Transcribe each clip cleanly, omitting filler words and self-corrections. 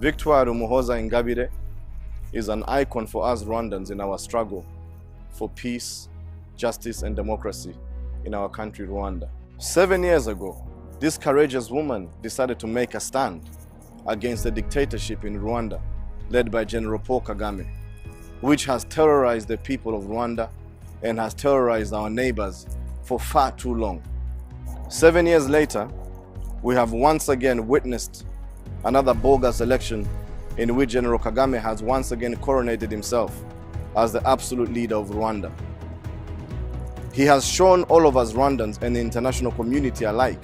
Victoire Ingabire is an icon for us Rwandans in our struggle for peace, justice and democracy in our country, Rwanda. 7 years ago, this courageous woman decided to make a stand against the dictatorship in Rwanda led by General Paul Kagame, which has terrorized the people of Rwanda and has terrorized our neighbors for far too long. 7 years later, we have once again witnessed another bogus election in which General Kagame has once again coronated himself as the absolute leader of Rwanda. He has shown all of us Rwandans and the international community alike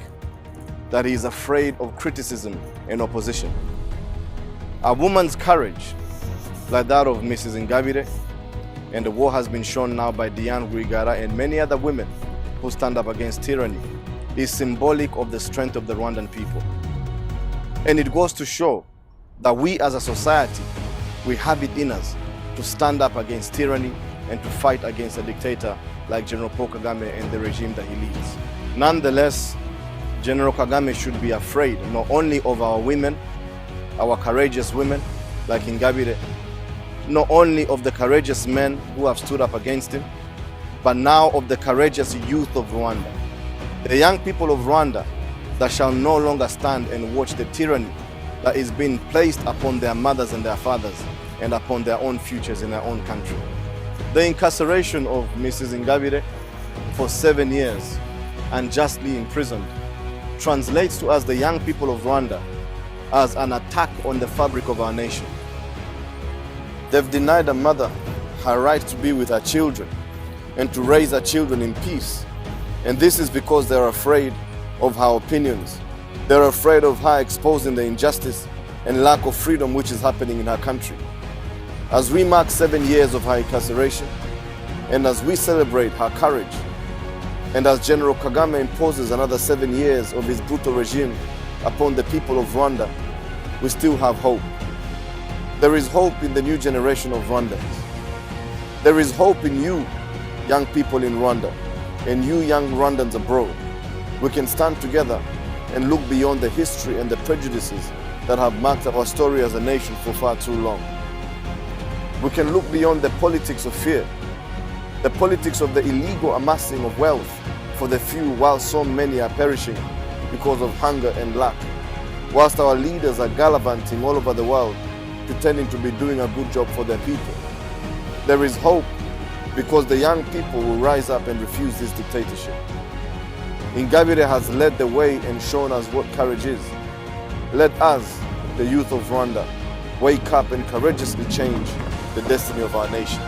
that he is afraid of criticism and opposition. A woman's courage, like that of Mrs. Ingabire, and the war has been shown now by Diane Rwigara and many other women who stand up against tyranny, is symbolic of the strength of the Rwandan people. And it goes to show that we as a society, we have it in us to stand up against tyranny and to fight against a dictator like General Paul Kagame and the regime that he leads. Nonetheless, General Kagame should be afraid not only of our women, our courageous women like Ingabire, not only of the courageous men who have stood up against him, but now of the courageous youth of Rwanda. The young people of Rwanda that shall no longer stand and watch the tyranny that is being placed upon their mothers and their fathers and upon their own futures in their own country. The incarceration of Mrs. Ingabire for 7 years, unjustly imprisoned, translates to us, the young people of Rwanda, as an attack on the fabric of our nation. They've denied a mother her right to be with her children and to raise her children in peace. And this is because they're afraid of her opinions. They're afraid of her exposing the injustice and lack of freedom which is happening in her country. As we mark 7 years of her incarceration, and as we celebrate her courage, and as General Kagame imposes another 7 years of his brutal regime upon the people of Rwanda, we still have hope. There is hope in the new generation of Rwandans. There is hope in you, young people in Rwanda, and you young Rwandans abroad. We can stand together and look beyond the history and the prejudices that have marked our story as a nation for far too long. We can look beyond the politics of fear, the politics of the illegal amassing of wealth for the few while so many are perishing because of hunger and lack, whilst our leaders are gallivanting all over the world pretending to be doing a good job for their people. There is hope because the young people will rise up and refuse this dictatorship. Ingabire has led the way and shown us what courage is. Let us, the youth of Rwanda, wake up and courageously change the destiny of our nation.